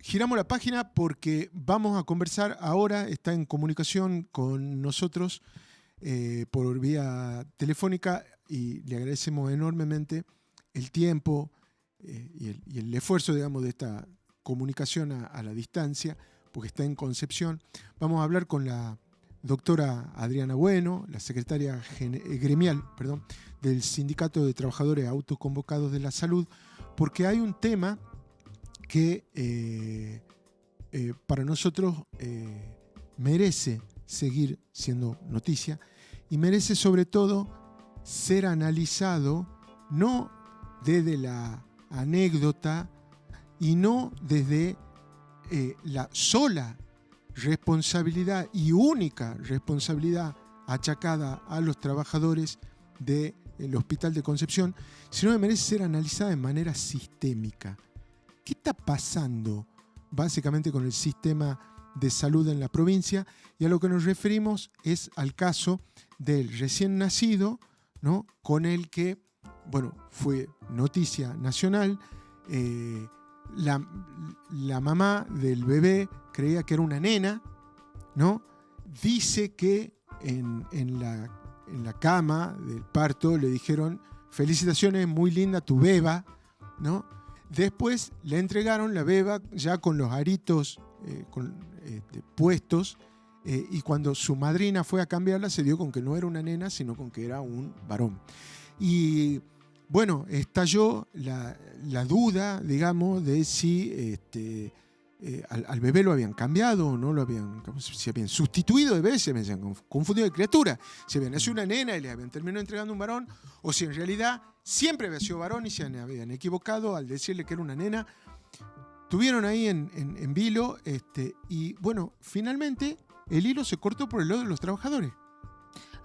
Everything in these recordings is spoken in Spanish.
giramos la página porque vamos a conversar ahora, está en comunicación con nosotros por vía telefónica y le agradecemos enormemente el tiempo y el esfuerzo, digamos, de esta comunicación a la distancia, porque está en Concepción. Vamos a hablar con la doctora Adriana Bueno, la secretaria gremial, del Sindicato de Trabajadores Autoconvocados de la Salud, porque hay un tema que para nosotros merece seguir siendo noticia y merece sobre todo ser analizado no desde la anécdota y no desde la sola responsabilidad y única responsabilidad achacada a los trabajadores del Hospital de Concepción, sino que merece ser analizada de manera sistémica. ¿Qué está pasando básicamente con el sistema de salud en la provincia? Y a lo que nos referimos es al caso del recién nacido, ¿no? Con el que, bueno, fue noticia nacional. La mamá del bebé creía que era una nena, ¿no? Dice que en la cama del parto le dijeron: felicitaciones, muy linda tu beba, ¿no? Después le entregaron la beba ya con los aritos puestos, y cuando su madrina fue a cambiarla se dio con que no era una nena, sino con que era un varón. Y bueno, estalló la duda, digamos, de si al bebé lo habían cambiado o no lo habían, si habían sustituido de bebé, se habían confundido de criatura, si habían nacido una nena y le habían terminado entregando un varón, o si en realidad siempre había sido varón y se habían equivocado al decirle que era una nena. Tuvieron ahí en vilo, y bueno, finalmente el hilo se cortó por el lado de los trabajadores.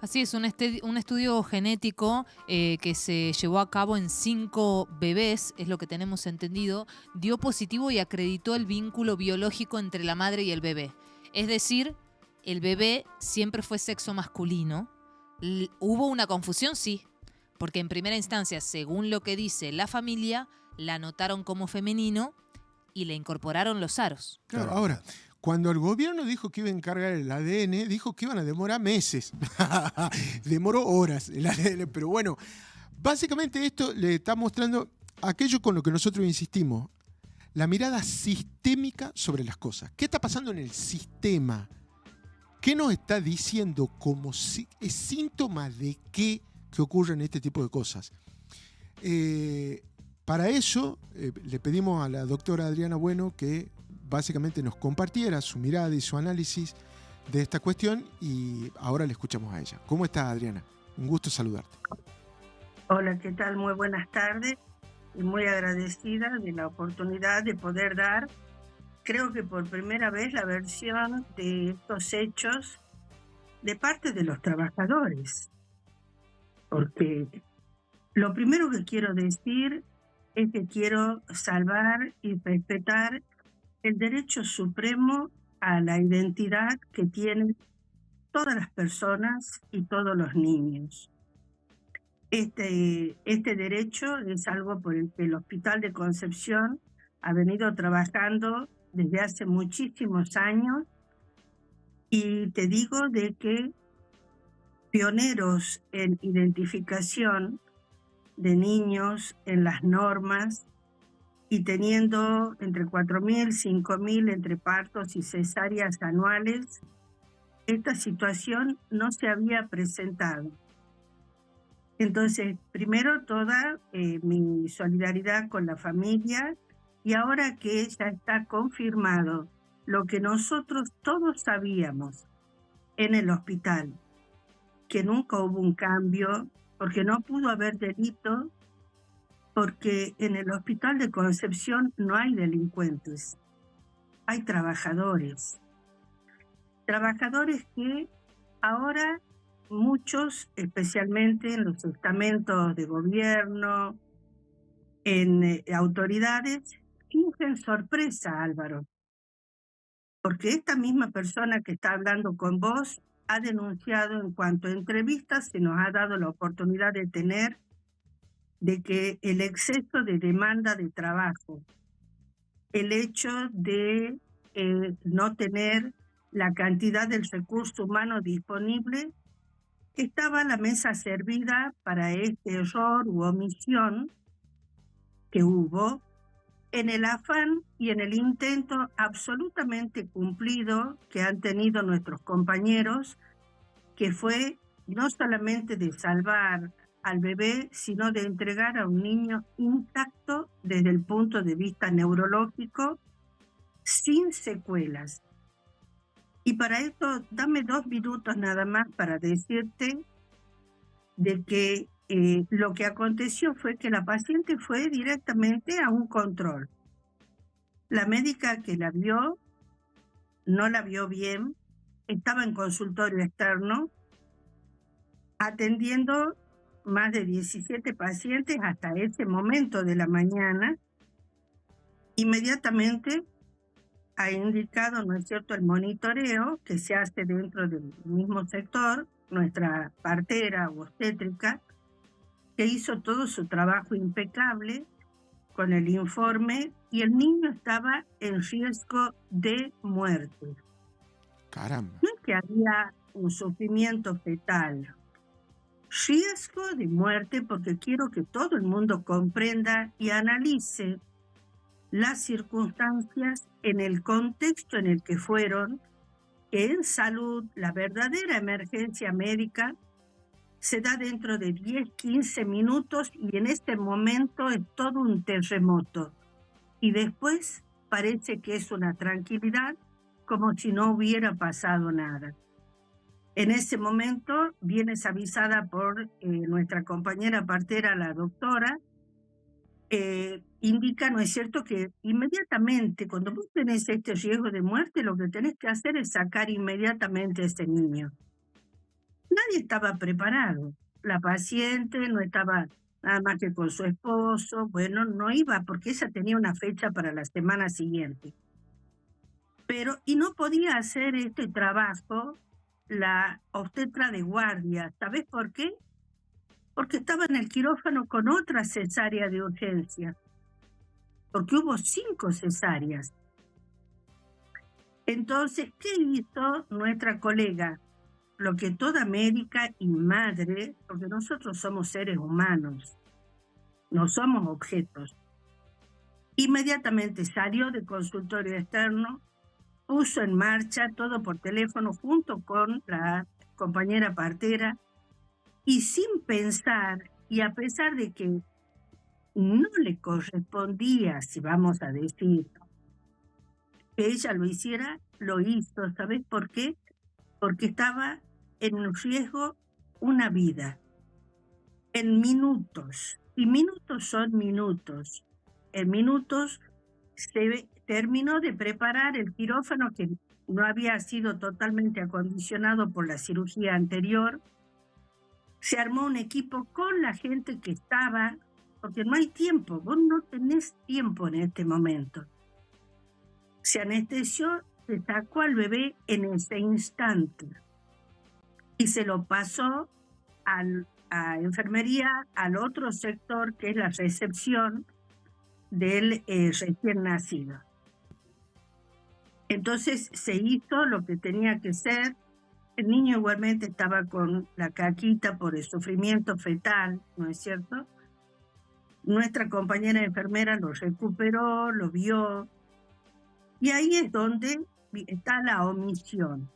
Así es, un estudio genético que se llevó a cabo en 5 bebés, es lo que tenemos entendido, dio positivo y acreditó el vínculo biológico entre la madre y el bebé. Es decir, el bebé siempre fue sexo masculino. ¿Hubo una confusión? Sí, porque en primera instancia, según lo que dice la familia, la anotaron como femenino y le incorporaron los aros. Claro, ahora, cuando el gobierno dijo que iba a encargar el ADN, dijo que iban a demorar meses. Demoró horas el ADN, pero bueno, básicamente esto le está mostrando aquello con lo que nosotros insistimos, la mirada sistémica sobre las cosas. ¿Qué está pasando en el sistema? ¿Qué nos está diciendo como es síntoma de qué que ocurren este tipo de cosas? Para eso le pedimos a la doctora Adriana Bueno que básicamente nos compartiera su mirada y su análisis de esta cuestión, y ahora le escuchamos a ella. ¿Cómo estás, Adriana? Un gusto saludarte. Hola, ¿qué tal? Muy buenas tardes y muy agradecida de la oportunidad de poder dar, creo que por primera vez, la versión de estos hechos de parte de los trabajadores. Porque lo primero que quiero decir es que quiero salvar y respetar el derecho supremo a la identidad que tienen todas las personas y todos los niños. Este derecho es algo por el que el Hospital de Concepción ha venido trabajando desde hace muchísimos años, y te digo de que pioneros en identificación de niños en las normas, y teniendo entre 4.000, 5.000 entre partos y cesáreas anuales, esta situación no se había presentado. Entonces, primero toda mi solidaridad con la familia, y ahora que ya está confirmado lo que nosotros todos sabíamos en el hospital, que nunca hubo un cambio, porque no pudo haber delito, porque en el Hospital de Concepción no hay delincuentes, hay trabajadores. Trabajadores que ahora muchos, especialmente en los estamentos de gobierno, en autoridades, fingen sorpresa, Álvaro. Porque esta misma persona que está hablando con vos ha denunciado, en cuanto a entrevistas se nos ha dado la oportunidad de tener, de que el exceso de demanda de trabajo el hecho de no tener la cantidad del recurso humano disponible. Estaba la mesa servida para este error u omisión que hubo en el afán y en el intento absolutamente cumplido que han tenido nuestros compañeros, que fue no solamente de salvar al bebé, sino de entregar a un niño intacto desde el punto de vista neurológico, sin secuelas. Y para esto, dame 2 minutos nada más para decirte de que lo que aconteció fue que la paciente fue directamente a un control. La médica que la vio no la vio bien, estaba en consultorio externo, atendiendo más de 17 pacientes hasta ese momento de la mañana. Inmediatamente ha indicado, ¿no es cierto?, el monitoreo que se hace dentro del mismo sector, nuestra partera obstétrica, que hizo todo su trabajo impecable con el informe, y el niño estaba en riesgo de muerte. Caramba. No es que había un sufrimiento fetal, riesgo de muerte, porque quiero que todo el mundo comprenda y analice las circunstancias en el contexto en el que fueron, que en salud la verdadera emergencia médica se da dentro de 10, 15 minutos, y en este momento es todo un terremoto. Y después parece que es una tranquilidad, como si no hubiera pasado nada. En ese momento vienes avisada por nuestra compañera partera, la doctora, indica, ¿no es cierto?, que inmediatamente cuando vos tenés este riesgo de muerte, lo que tenés que hacer es sacar inmediatamente a ese niño. Nadie estaba preparado. La paciente no estaba nada más que con su esposo. Bueno, no iba porque ella tenía una fecha para la semana siguiente. Y no podía hacer este trabajo la obstetra de guardia. ¿Sabés por qué? Porque estaba en el quirófano con otra cesárea de urgencia. Porque hubo 5 cesáreas. Entonces, ¿qué hizo nuestra colega? Lo que toda médica y madre, porque nosotros somos seres humanos, no somos objetos. Inmediatamente salió del consultorio externo, puso en marcha todo por teléfono junto con la compañera partera, y sin pensar, y a pesar de que no le correspondía, si vamos a decir, que ella lo hiciera, lo hizo. ¿Sabes por qué? Porque estaba en riesgo una vida, en minutos, y minutos son minutos. En minutos se terminó de preparar el quirófano, que no había sido totalmente acondicionado por la cirugía anterior. Se armó un equipo con la gente que estaba, porque no hay tiempo, vos no tenés tiempo en este momento. Se anestesió, se sacó al bebé en ese instante y se lo pasó a enfermería, al otro sector, que es la recepción del recién nacido. Entonces se hizo lo que tenía que ser. El niño igualmente estaba con la caquita por el sufrimiento fetal, ¿no es cierto? Nuestra compañera enfermera lo recuperó, lo vio, y ahí es donde está la omisión.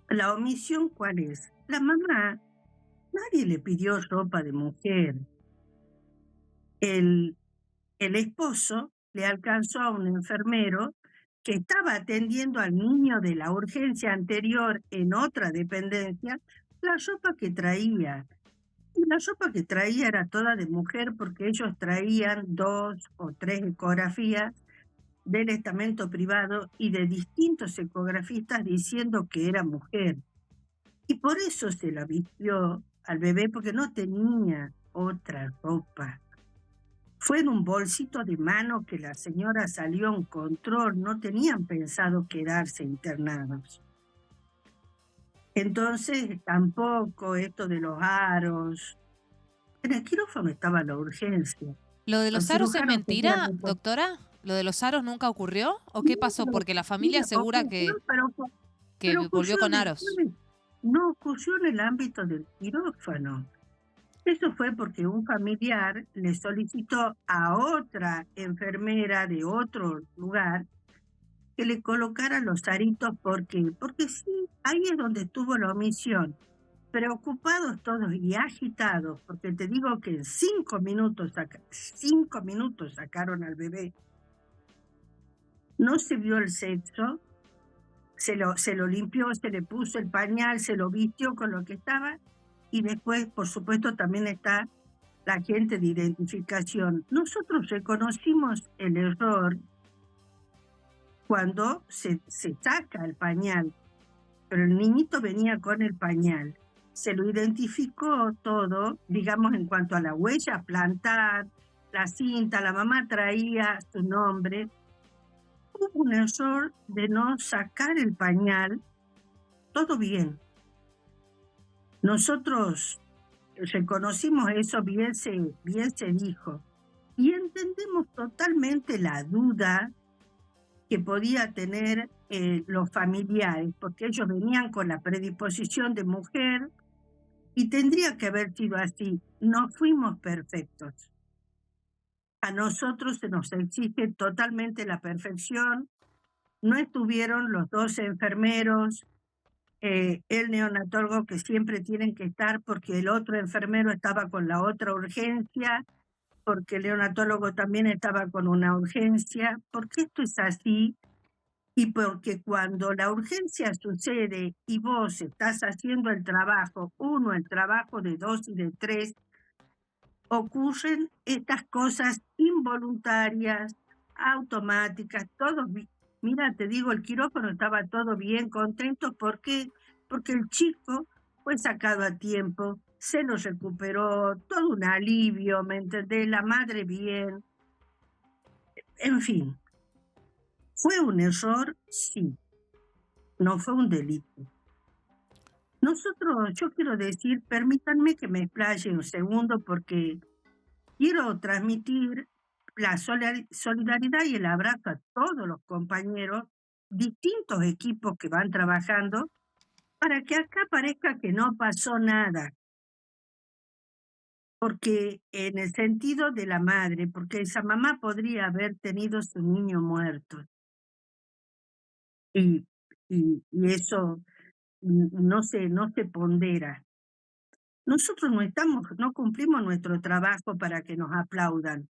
¿La omisión cuál es? La mamá, nadie le pidió ropa de mujer. El esposo le alcanzó a un enfermero que estaba atendiendo al niño de la urgencia anterior en otra dependencia, la ropa que traía. Y la ropa que traía era toda de mujer, porque ellos traían 2 o 3 ecografías del estamento privado y de distintos ecografistas diciendo que era mujer. Y por eso se la vistió al bebé, porque no tenía otra ropa. Fue en un bolsito de mano que la señora salió a un control, no tenían pensado quedarse internados. Entonces tampoco esto de los aros. En el quirófano estaba la urgencia. ¿Lo de los aros es mentira, doctora? ¿Lo de los aros nunca ocurrió? ¿O qué pasó? Porque la familia asegura Ocurrió, que pero volvió ocurrió con aros. después, no ocurrió en el ámbito del quirófano. Eso fue porque un familiar le solicitó a otra enfermera de otro lugar que le colocara los aritos. ¿Por qué? Porque sí, ahí es donde estuvo la omisión. Preocupados todos y agitados, porque te digo que en 5 minutos, 5 minutos sacaron al bebé. No se vio el sexo, se lo limpió, se le puso el pañal, se lo vistió con lo que estaba, y después, por supuesto, también está la agente de identificación. Nosotros reconocimos el error cuando se saca el pañal, pero el niñito venía con el pañal. Se lo identificó todo, digamos, en cuanto a la huella plantar, la cinta, la mamá traía su nombre. Hubo un error de no sacar el pañal, todo bien. Nosotros reconocimos eso, bien se dijo, y entendemos totalmente la duda que podía tener los familiares, porque ellos venían con la predisposición de mujer y tendría que haber sido así. No fuimos perfectos. A nosotros se nos exige totalmente la perfección. No estuvieron los 2 enfermeros, el neonatólogo, que siempre tienen que estar porque el otro enfermero estaba con la otra urgencia, porque el neonatólogo también estaba con una urgencia, porque esto es así. Y porque cuando la urgencia sucede y vos estás haciendo el trabajo, el trabajo de 2 y de 3, ocurren estas cosas involuntarias, automáticas, mira, te digo, el quirófano estaba todo bien, contento, ¿por qué? Porque el chico fue sacado a tiempo, se lo recuperó, todo un alivio, ¿me entendés? La madre bien, en fin. ¿Fue un error? Sí, no fue un delito. Nosotros, yo quiero decir, permítanme que me explaye un segundo porque quiero transmitir la solidaridad y el abrazo a todos los compañeros, distintos equipos que van trabajando, para que acá parezca que no pasó nada. Porque en el sentido de la madre, porque esa mamá podría haber tenido su niño muerto. Y eso no se pondera. Nosotros no cumplimos nuestro trabajo para que nos aplaudan,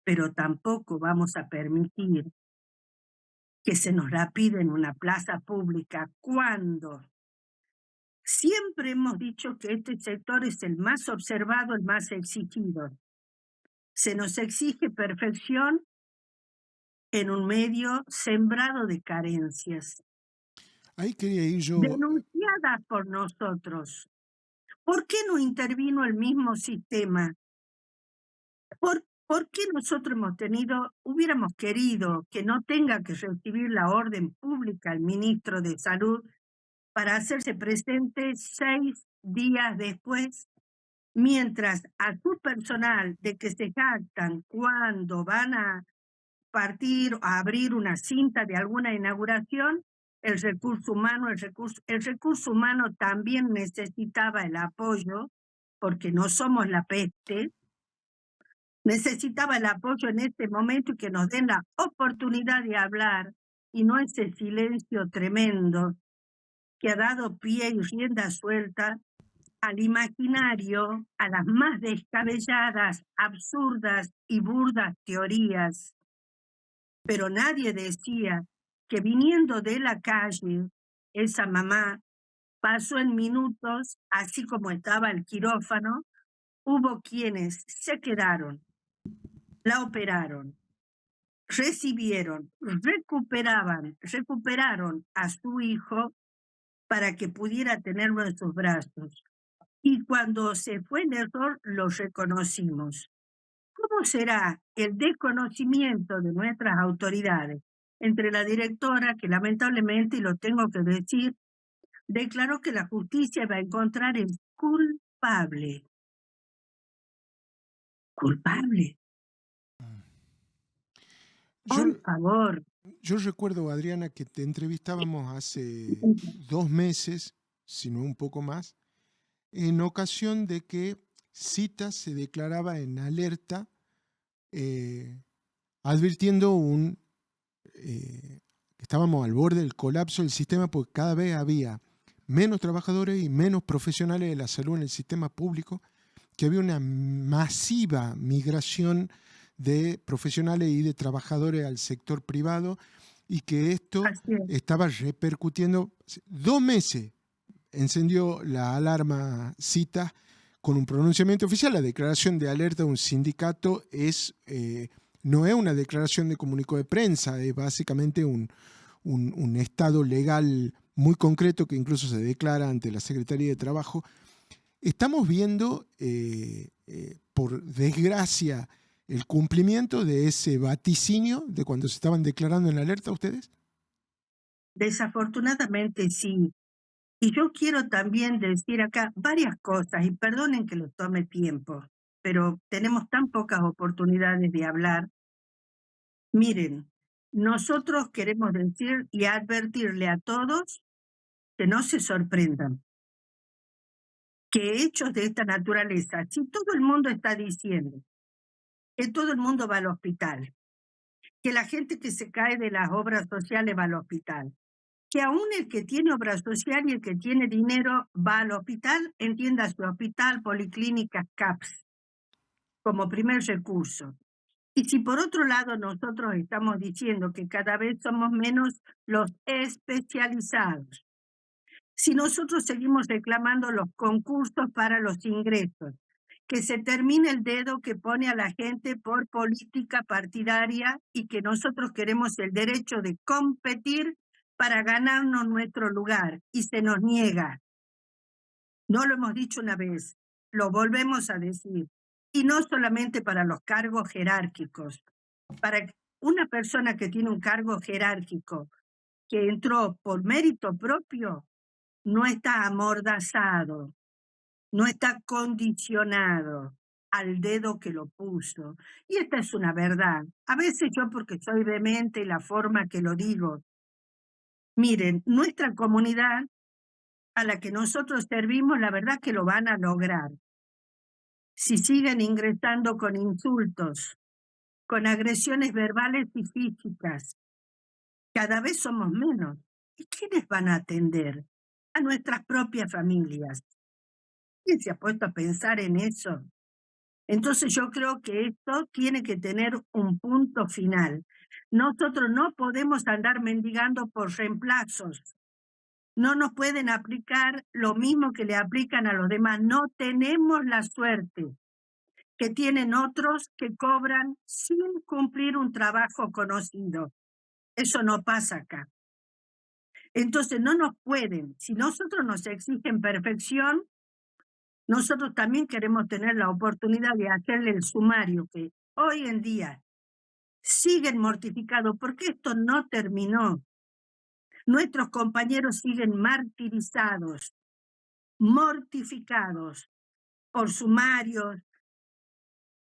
pero tampoco vamos a permitir que se nos la pida en una plaza pública cuando siempre hemos dicho que este sector es el más observado, el más exigido. Se nos exige perfección en un medio sembrado de carencias. Ahí quería ir yo. Denunciadas por nosotros. ¿Por qué no intervino el mismo sistema? ¿Por qué nosotros hubiéramos querido que no tenga que recibir la orden pública el ministro de Salud para hacerse presente 6 días después, mientras a su personal de que se jactan cuando van a partir, a abrir una cinta de alguna inauguración, el recurso humano también necesitaba el apoyo, porque no somos la peste, necesitaba el apoyo en este momento y que nos den la oportunidad de hablar y no ese silencio tremendo que ha dado pie y rienda suelta al imaginario, a las más descabelladas, absurdas y burdas teorías. Pero nadie decía que viniendo de la calle, esa mamá pasó en minutos, así como estaba el quirófano, hubo quienes se quedaron, la operaron, recibieron, recuperaron a su hijo para que pudiera tenerlo en sus brazos. Y cuando se fue el error, lo reconocimos. ¿Cómo será el desconocimiento de nuestras autoridades? Entre la directora, que lamentablemente, y lo tengo que decir, declaró que la justicia va a encontrar el culpable. ¿Culpable? Por favor. Yo recuerdo, Adriana, que te entrevistábamos hace 2 meses, si no un poco más, en ocasión de que Citas se declaraba en alerta, advirtiendo que estábamos al borde del colapso del sistema porque cada vez había menos trabajadores y menos profesionales de la salud en el sistema público, que había una masiva migración de profesionales y de trabajadores al sector privado y que esto estaba repercutiendo. 2 meses encendió la alarma Citas con un pronunciamiento oficial. La declaración de alerta de un sindicato no es una declaración de comunicado de prensa, es básicamente un estado legal muy concreto que incluso se declara ante la Secretaría de Trabajo. Estamos viendo, por desgracia, el cumplimiento de ese vaticinio de cuando se estaban declarando en alerta ustedes. Desafortunadamente sí. Y yo quiero también decir acá varias cosas, y perdonen que les tome tiempo, pero tenemos tan pocas oportunidades de hablar. Miren, nosotros queremos decir y advertirle a todos que no se sorprendan, que hechos de esta naturaleza, si todo el mundo está diciendo que todo el mundo va al hospital, que la gente que se cae de las obras sociales va al hospital, que aún el que tiene obra social y el que tiene dinero va al hospital, entiéndase hospital, policlínicas, CAPS, como primer recurso. Y si por otro lado nosotros estamos diciendo que cada vez somos menos los especializados, si nosotros seguimos reclamando los concursos para los ingresos, que se termine el dedo que pone a la gente por política partidaria y que nosotros queremos el derecho de competir para ganarnos nuestro lugar y se nos niega. No lo hemos dicho una vez, lo volvemos a decir. Y no solamente para los cargos jerárquicos. Para una persona que tiene un cargo jerárquico, que entró por mérito propio, no está amordazado, no está condicionado al dedo que lo puso. Y esta es una verdad. A veces yo, porque soy vehemente la forma que lo digo. Miren, nuestra comunidad a la que nosotros servimos, la verdad que lo van a lograr. Si siguen ingresando con insultos, con agresiones verbales y físicas, cada vez somos menos. ¿Y quiénes van a atender? A nuestras propias familias. ¿Quién se ha puesto a pensar en eso? Entonces yo creo que esto tiene que tener un punto final. Nosotros no podemos andar mendigando por reemplazos. No nos pueden aplicar lo mismo que le aplican a los demás. No tenemos la suerte que tienen otros que cobran sin cumplir un trabajo conocido. Eso no pasa acá. Entonces no nos pueden. Si nosotros nos exigen perfección, nosotros también queremos tener la oportunidad de hacerle el sumario que hoy en día siguen mortificados porque esto no terminó. Nuestros compañeros siguen martirizados, mortificados por sumarios.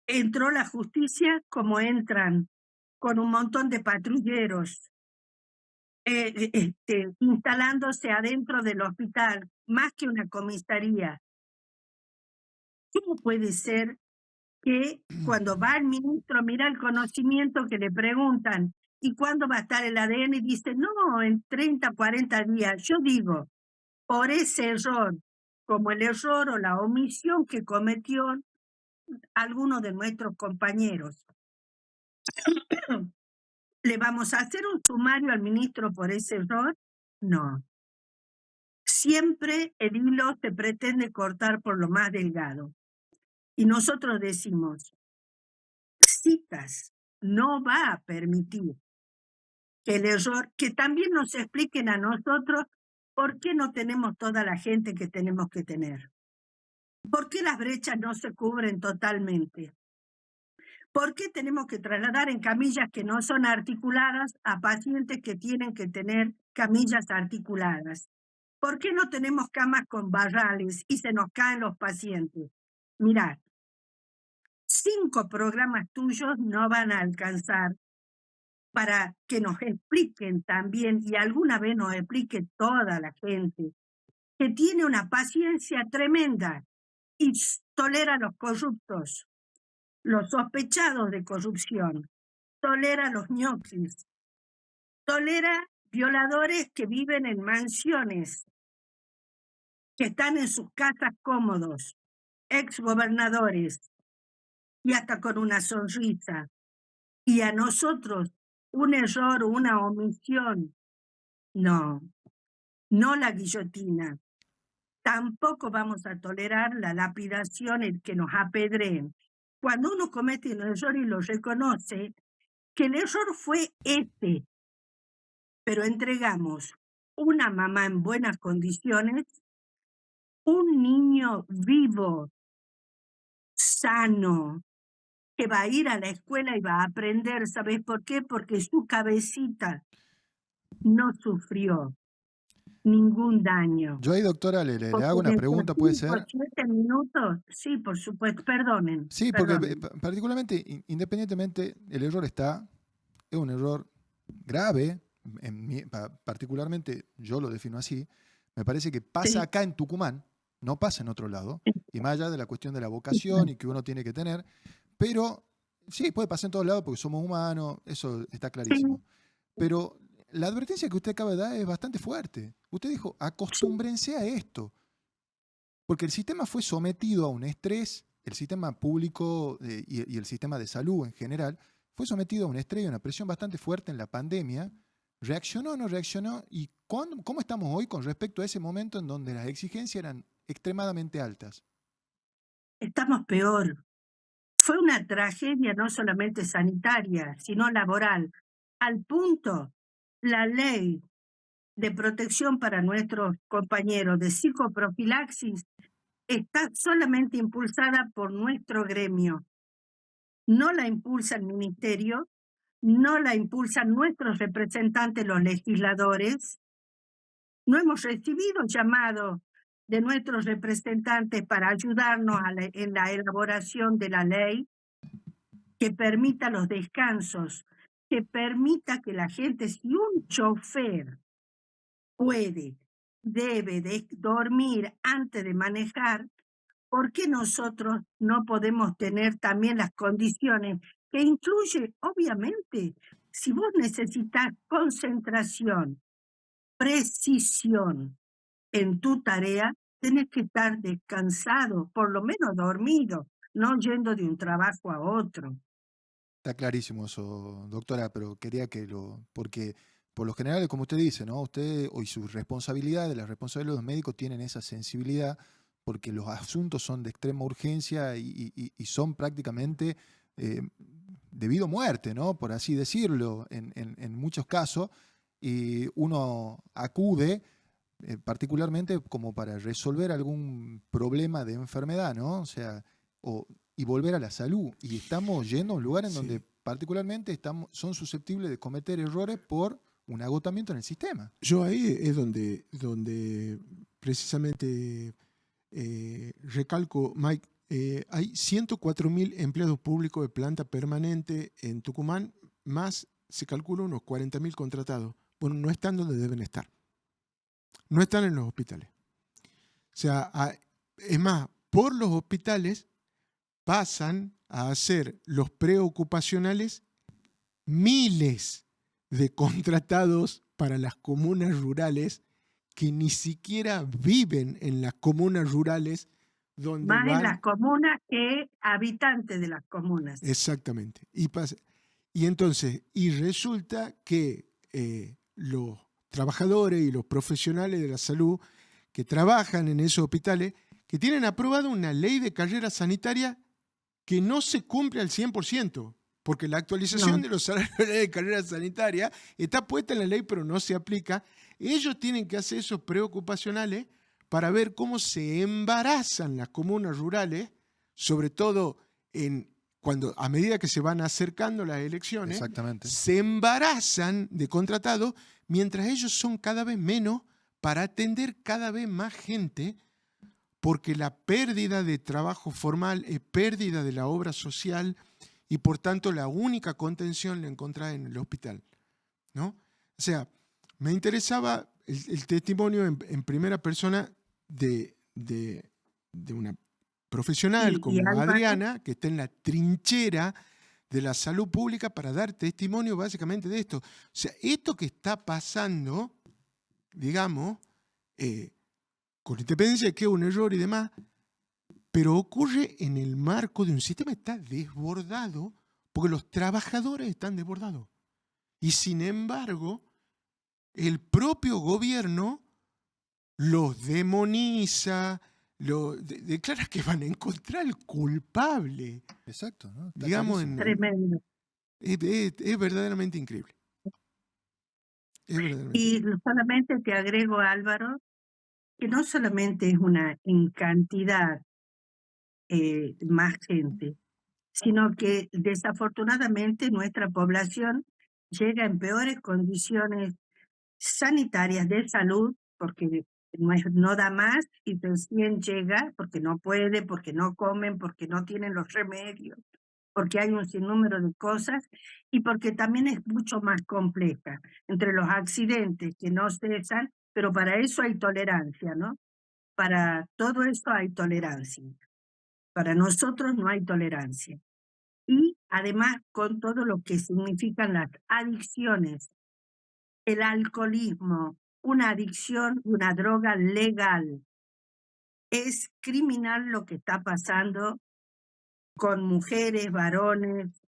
Entró la justicia como entran, con un montón de patrulleros, instalándose adentro del hospital, más que una comisaría. ¿Cómo puede ser que cuando va el ministro, mira el conocimiento que le preguntan, ¿y cuándo va a estar el ADN? Y dice, no, en 30, 40 días. Yo digo, por ese error, como el error o la omisión que cometió alguno de nuestros compañeros, ¿le vamos a hacer un sumario al ministro por ese error? No. Siempre el hilo se pretende cortar por lo más delgado. Y nosotros decimos, Citas no va a permitir que el error, que también nos expliquen a nosotros por qué no tenemos toda la gente que tenemos que tener. ¿Por qué las brechas no se cubren totalmente? ¿Por qué tenemos que trasladar en camillas que no son articuladas a pacientes que tienen que tener camillas articuladas? ¿Por qué no tenemos camas con barrales y se nos caen los pacientes? Mirad, 5 programas tuyos no van a alcanzar para que nos expliquen también, y alguna vez nos explique toda la gente, que tiene una paciencia tremenda y tolera a los corruptos, los sospechados de corrupción, tolera a los ñoquis, tolera violadores que viven en mansiones, que están en sus casas cómodos, exgobernadores, y hasta con una sonrisa. Y a nosotros, un error o una omisión, no la guillotina. Tampoco vamos a tolerar la lapidación, el que nos apedreen. Cuando uno comete un error y lo reconoce, que el error fue pero entregamos una mamá en buenas condiciones, un niño vivo, sano, que va a ir a la escuela y va a aprender. ¿Sabes por qué? Porque su cabecita no sufrió ningún daño. Yo ahí, doctora, le hago Porque una de pregunta, por ¿puede 5 a ser? 7 minutos, sí, por supuesto, perdonen. Sí, porque perdonen. particularmente, independientemente, el error es un error grave, particularmente yo lo defino así, me parece que pasa Sí, acá en Tucumán, no pasa en otro lado, y más allá de la cuestión de la sí, vocación y que uno tiene que tener, pero sí, puede pasar en todos lados porque somos humanos, eso está sí, clarísimo. Pero la advertencia que usted acaba de dar es bastante fuerte. Usted dijo, sí, acostúmbrense a esto. Porque el sistema fue sometido a un estrés, el sistema público y el sistema de salud en general, fue sometido a un estrés y una presión bastante fuerte en la pandemia. ¿Reaccionó o no reaccionó? ¿Y cómo estamos hoy con respecto a ese momento en donde las exigencias eran extremadamente altas? estamos peor. Fue una tragedia no solamente sanitaria, sino laboral. Al punto, la ley de protección para nuestros compañeros de psicoprofilaxis está solamente impulsada por nuestro gremio. No la impulsa el ministerio, no la impulsan nuestros representantes, los legisladores. No hemos recibido llamado de nuestros representantes para ayudarnos en la elaboración de la ley que permita los descansos, que permita que la gente, si un chofer debe de dormir antes de manejar, ¿por qué nosotros no podemos tener también las condiciones que incluye, obviamente, si vos necesitas concentración, precisión en tu tarea, tenés que estar descansado, por lo menos dormido, no yendo de un trabajo a otro. Está clarísimo eso, doctora, pero quería porque por lo general, como usted dice, ¿no? Usted y sus responsabilidades, las responsabilidades de los médicos tienen esa sensibilidad porque los asuntos son de extrema urgencia y son prácticamente eh, debido a muerte, ¿no? Por así decirlo, en muchos casos, y uno acude particularmente como para resolver algún problema de enfermedad, ¿no? O sea, y volver a la salud. Y estamos yendo a un lugar en donde Sí. particularmente son susceptibles de cometer errores por un agotamiento en el sistema. Yo ahí es donde precisamente recalco, Mike, hay 104.000 empleados públicos de planta permanente en Tucumán, más se calcula unos 40.000 contratados. Bueno, no están donde deben estar. No están en los hospitales. O sea, es más, por los hospitales pasan a hacer los preocupacionales miles de contratados para las comunas rurales que ni siquiera viven en las comunas rurales donde Más en las van. comunas que habitantes de las comunas. Exactamente. Y entonces, resulta que los trabajadores y los profesionales de la salud que trabajan en esos hospitales, que tienen aprobada una ley de carrera sanitaria que no se cumple al 100%, porque la actualización No, de los salarios de la ley de carrera sanitaria está puesta en la ley, pero no se aplica. Ellos tienen que hacer esos preocupacionales para ver cómo se embarazan las comunas rurales, sobre todo a medida que se van acercando las elecciones, Exactamente. se embarazan de contratados, mientras ellos son cada vez menos para atender cada vez más gente, porque la pérdida de trabajo formal es pérdida de la obra social y por tanto la única contención la encontrás en el hospital, ¿no? O sea, me interesaba el testimonio en primera persona de una profesional Y como Álvaro, Adriana, que está en la trinchera de la salud pública para dar testimonio básicamente de esto. O sea, esto que está pasando, digamos, con independencia de que es un error y demás, pero ocurre en el marco de un sistema que está desbordado, porque los trabajadores están desbordados. Y sin embargo, el propio gobierno los demoniza, declara que van a encontrar al culpable. Exacto, ¿no? Está Digamos, clarísimo. tremendo. es verdaderamente increíble. Es verdaderamente Y solamente te agrego, Álvaro, que no solamente es una en cantidad más gente, sino que desafortunadamente nuestra población llega en peores condiciones sanitarias de salud, porque no da más y recién llega porque no puede, porque no comen, porque no tienen los remedios, porque hay un sinnúmero de cosas y porque también es mucho más compleja entre los accidentes que no cesan, pero para eso hay tolerancia, ¿no? Para todo eso hay tolerancia. Para nosotros no hay tolerancia. Y además con todo lo que significan las adicciones, el alcoholismo, una adicción, una droga legal. Es criminal lo que está pasando con mujeres, varones,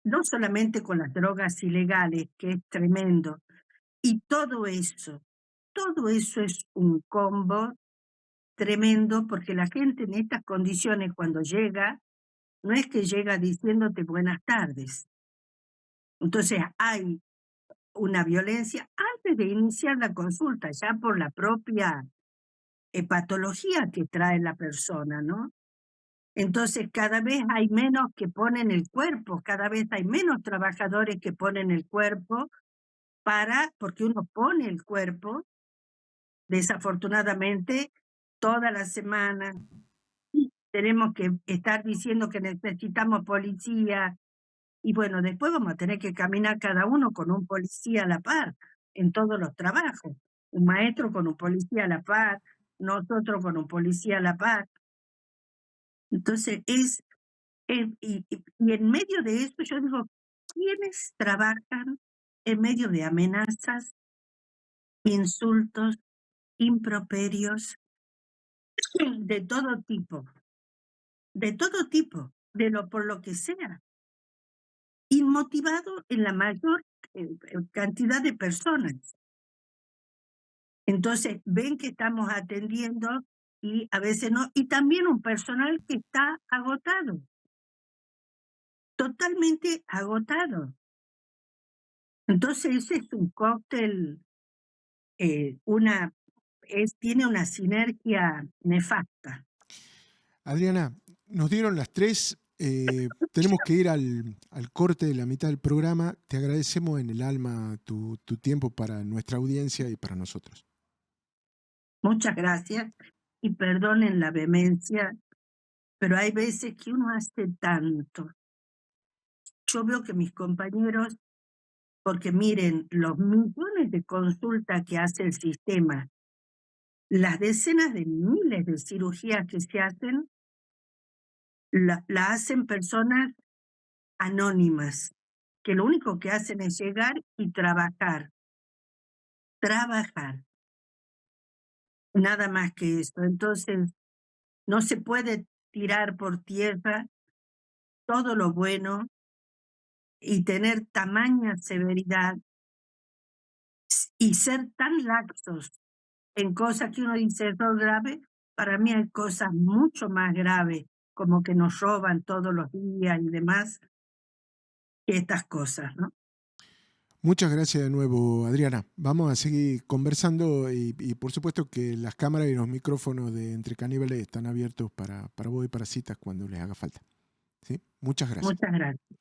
no solamente con las drogas ilegales, que es tremendo. Y todo eso es un combo tremendo porque la gente en estas condiciones cuando llega, no es que llega diciéndote buenas tardes. Entonces hay una violencia antes de iniciar la consulta, ya por la propia patología que trae la persona, ¿no? Entonces cada vez hay menos que ponen el cuerpo, cada vez hay menos trabajadores que ponen el cuerpo porque uno pone el cuerpo, desafortunadamente, toda la semana. Y tenemos que estar diciendo que necesitamos policía, y bueno, después vamos a tener que caminar cada uno con un policía a la par en todos los trabajos. Un maestro con un policía a la par, nosotros con un policía a la par. Entonces y en medio de eso yo digo, ¿quiénes trabajan en medio de amenazas, insultos, improperios, de todo tipo? De todo tipo, por lo que sea. Inmotivado en la mayor cantidad de personas. Entonces, ven que estamos atendiendo y a veces no. Y también un personal que está agotado, totalmente agotado. Entonces, ese es un cóctel, tiene una sinergia nefasta. Adriana, nos dieron las 3. Tenemos que ir al corte de la mitad del programa. Te agradecemos en el alma tu tiempo para nuestra audiencia y para nosotros. Muchas gracias y perdonen la vehemencia, pero hay veces que uno hace tanto. Yo veo que mis compañeros, porque miren, los millones de consultas que hace el sistema, las decenas de miles de cirugías que se hacen, la hacen personas anónimas, que lo único que hacen es llegar y trabajar. Trabajar. Nada más que eso. Entonces, no se puede tirar por tierra todo lo bueno y tener tamaña severidad y ser tan laxos en cosas que uno dice es grave. Para mí hay cosas mucho más graves, como que nos roban todos los días y demás, que estas cosas, ¿no? Muchas gracias de nuevo, Adriana. Vamos a seguir conversando y por supuesto que las cámaras y los micrófonos de Entre Caníbales están abiertos para vos y para citas cuando les haga falta. ¿Sí? Muchas gracias. Muchas gracias.